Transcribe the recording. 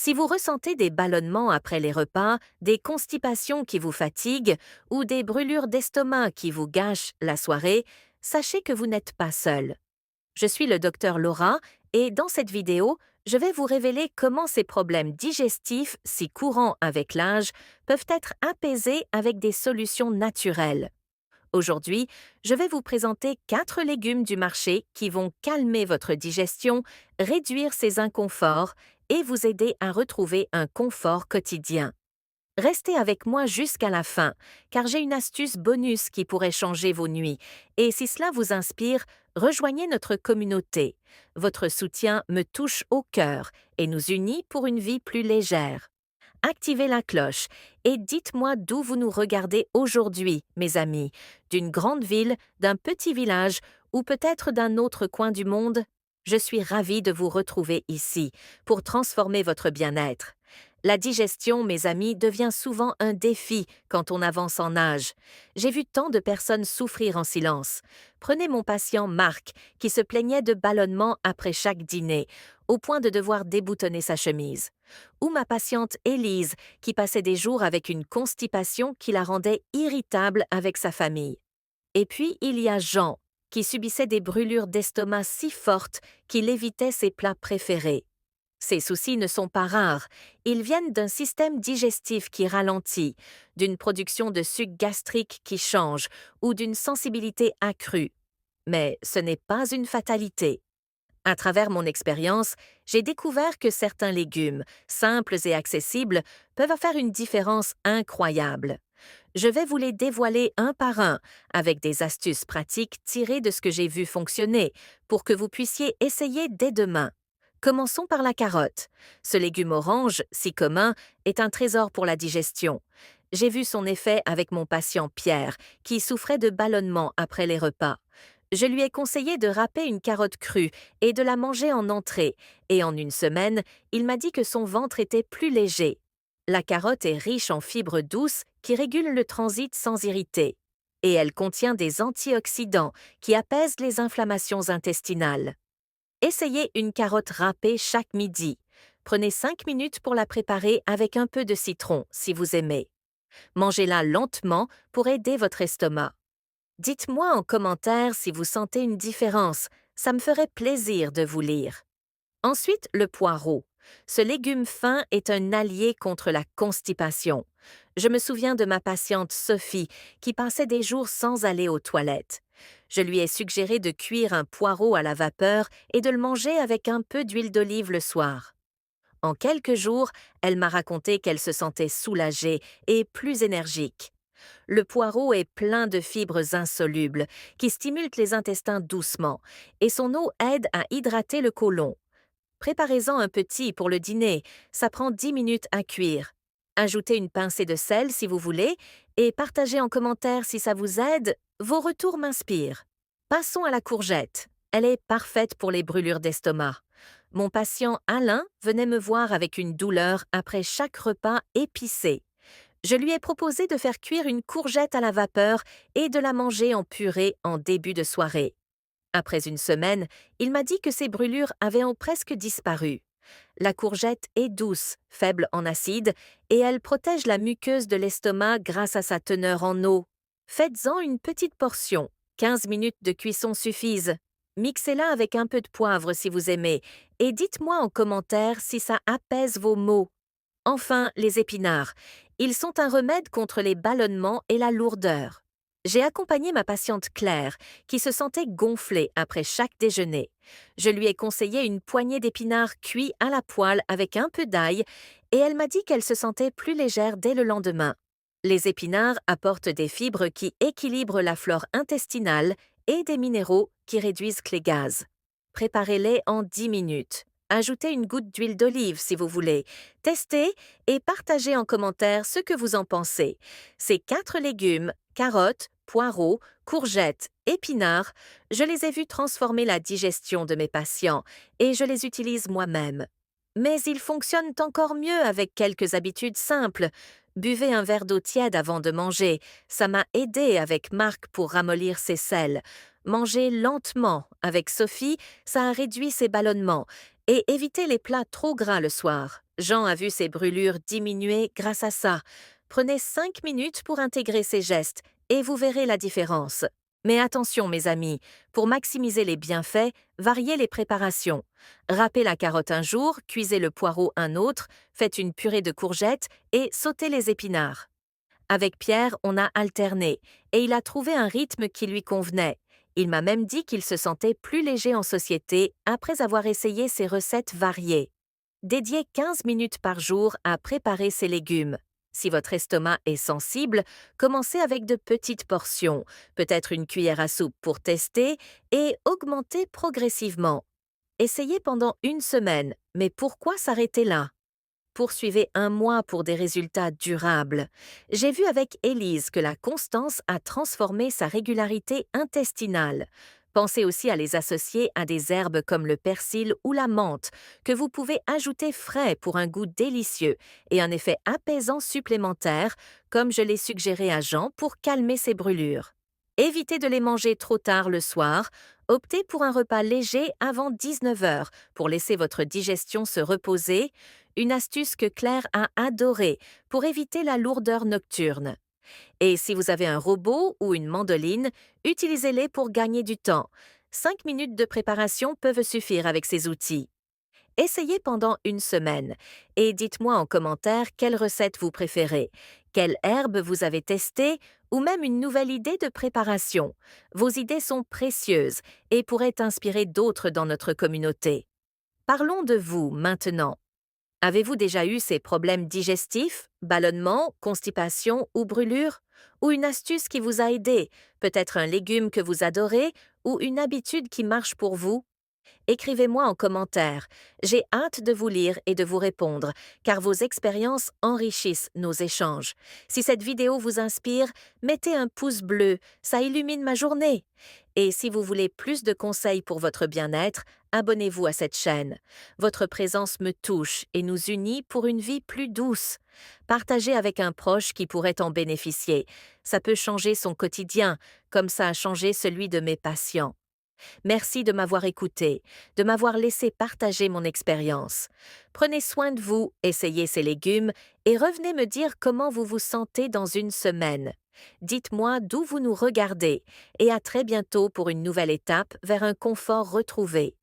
Si vous ressentez des ballonnements après les repas, des constipations qui vous fatiguent ou des brûlures d'estomac qui vous gâchent la soirée, sachez que vous n'êtes pas seul. Je suis le docteur Laura et dans cette vidéo, je vais vous révéler comment ces problèmes digestifs, si courants avec l'âge, peuvent être apaisés avec des solutions naturelles. Aujourd'hui, je vais vous présenter 4 légumes du marché qui vont calmer votre digestion, réduire ses inconforts et vous aider à retrouver un confort quotidien. Restez avec moi jusqu'à la fin, car j'ai une astuce bonus qui pourrait changer vos nuits. Et si cela vous inspire, rejoignez notre communauté. Votre soutien me touche au cœur et nous unit pour une vie plus légère. Activez la cloche et dites-moi d'où vous nous regardez aujourd'hui, mes amis, d'une grande ville, d'un petit village ou peut-être d'un autre coin du monde. Je suis ravie de vous retrouver ici pour transformer votre bien-être. La digestion, mes amis, devient souvent un défi quand on avance en âge. J'ai vu tant de personnes souffrir en silence. Prenez mon patient Marc, qui se plaignait de ballonnements après chaque dîner, au point de devoir déboutonner sa chemise. Ou ma patiente Élise, qui passait des jours avec une constipation qui la rendait irritable avec sa famille. Et puis il y a Jean, qui subissait des brûlures d'estomac si fortes qu'il évitait ses plats préférés. Ces soucis ne sont pas rares, ils viennent d'un système digestif qui ralentit, d'une production de suc gastrique qui change ou d'une sensibilité accrue. Mais ce n'est pas une fatalité. À travers mon expérience, j'ai découvert que certains légumes, simples et accessibles, peuvent faire une différence incroyable. Je vais vous les dévoiler un par un, avec des astuces pratiques tirées de ce que j'ai vu fonctionner, pour que vous puissiez essayer dès demain. Commençons par la carotte. Ce légume orange, si commun, est un trésor pour la digestion. J'ai vu son effet avec mon patient Pierre, qui souffrait de ballonnements après les repas. Je lui ai conseillé de râper une carotte crue et de la manger en entrée, et en une semaine, il m'a dit que son ventre était plus léger. La carotte est riche en fibres douces qui régulent le transit sans irriter. Et elle contient des antioxydants qui apaisent les inflammations intestinales. Essayez une carotte râpée chaque midi. Prenez 5 minutes pour la préparer avec un peu de citron, si vous aimez. Mangez-la lentement pour aider votre estomac. Dites-moi en commentaire si vous sentez une différence, ça me ferait plaisir de vous lire. Ensuite, le poireau. Ce légume fin est un allié contre la constipation. Je me souviens de ma patiente Sophie qui passait des jours sans aller aux toilettes. Je lui ai suggéré de cuire un poireau à la vapeur et de le manger avec un peu d'huile d'olive le soir. En quelques jours, elle m'a raconté qu'elle se sentait soulagée et plus énergique. Le poireau est plein de fibres insolubles qui stimulent les intestins doucement et son eau aide à hydrater le côlon. Préparez-en un petit pour le dîner, ça prend 10 minutes à cuire. Ajoutez une pincée de sel si vous voulez et partagez en commentaire si ça vous aide, vos retours m'inspirent. Passons à la courgette. Elle est parfaite pour les brûlures d'estomac. Mon patient Alain venait me voir avec une douleur après chaque repas épicé. Je lui ai proposé de faire cuire une courgette à la vapeur et de la manger en purée en début de soirée. Après une semaine, il m'a dit que ses brûlures avaient presque disparu. La courgette est douce, faible en acide, et elle protège la muqueuse de l'estomac grâce à sa teneur en eau. Faites-en une petite portion. 15 minutes de cuisson suffisent. Mixez-la avec un peu de poivre si vous aimez, et dites-moi en commentaire si ça apaise vos maux. Enfin, les épinards. Ils sont un remède contre les ballonnements et la lourdeur. J'ai accompagné ma patiente Claire, qui se sentait gonflée après chaque déjeuner. Je lui ai conseillé une poignée d'épinards cuits à la poêle avec un peu d'ail, et elle m'a dit qu'elle se sentait plus légère dès le lendemain. Les épinards apportent des fibres qui équilibrent la flore intestinale et des minéraux qui réduisent les gaz. Préparez-les en 10 minutes. Ajoutez une goutte d'huile d'olive si vous voulez. Testez et partagez en commentaire ce que vous en pensez. Ces 4 légumes, carottes, poireaux, courgettes, épinards, je les ai vus transformer la digestion de mes patients et je les utilise moi-même. Mais ils fonctionnent encore mieux avec quelques habitudes simples. Buvez un verre d'eau tiède avant de manger. Ça m'a aidé avec Marc pour ramollir ses selles. Mangez lentement. Avec Sophie, ça a réduit ses ballonnements. Et évitez les plats trop gras le soir. Jean a vu ses brûlures diminuer grâce à ça. Prenez 5 minutes pour intégrer ces gestes et vous verrez la différence. Mais attention mes amis, pour maximiser les bienfaits, variez les préparations. Râpez la carotte un jour, cuisez le poireau un autre, faites une purée de courgettes et sautez les épinards. Avec Pierre, on a alterné et il a trouvé un rythme qui lui convenait. Il m'a même dit qu'il se sentait plus léger en société après avoir essayé ces recettes variées. Dédiez 15 minutes par jour à préparer ces légumes. Si votre estomac est sensible, commencez avec de petites portions, peut-être une cuillère à soupe pour tester, et augmentez progressivement. Essayez pendant une semaine, mais pourquoi s'arrêter là? Poursuivez un mois pour des résultats durables. J'ai vu avec Élise que la constance a transformé sa régularité intestinale. Pensez aussi à les associer à des herbes comme le persil ou la menthe, que vous pouvez ajouter frais pour un goût délicieux et un effet apaisant supplémentaire, comme je l'ai suggéré à Jean pour calmer ses brûlures. Évitez de les manger trop tard le soir. Optez pour un repas léger avant 19 heures pour laisser votre digestion se reposer, une astuce que Claire a adorée pour éviter la lourdeur nocturne. Et si vous avez un robot ou une mandoline, utilisez-les pour gagner du temps. 5 minutes de préparation peuvent suffire avec ces outils. Essayez pendant une semaine et dites-moi en commentaire quelle recette vous préférez, quelle herbe vous avez testée ou même une nouvelle idée de préparation. Vos idées sont précieuses et pourraient inspirer d'autres dans notre communauté. Parlons de vous maintenant. Avez-vous déjà eu ces problèmes digestifs, ballonnements, constipation ou brûlures? Ou une astuce qui vous a aidé, peut-être un légume que vous adorez ou une habitude qui marche pour vous? Écrivez-moi en commentaire. J'ai hâte de vous lire et de vous répondre, car vos expériences enrichissent nos échanges. Si cette vidéo vous inspire, mettez un pouce bleu, ça illumine ma journée. Et si vous voulez plus de conseils pour votre bien-être, abonnez-vous à cette chaîne. Votre présence me touche et nous unit pour une vie plus douce. Partagez avec un proche qui pourrait en bénéficier. Ça peut changer son quotidien, comme ça a changé celui de mes patients. Merci de m'avoir écouté, de m'avoir laissé partager mon expérience. Prenez soin de vous, essayez ces légumes et revenez me dire comment vous vous sentez dans une semaine. Dites-moi d'où vous nous regardez et à très bientôt pour une nouvelle étape vers un confort retrouvé.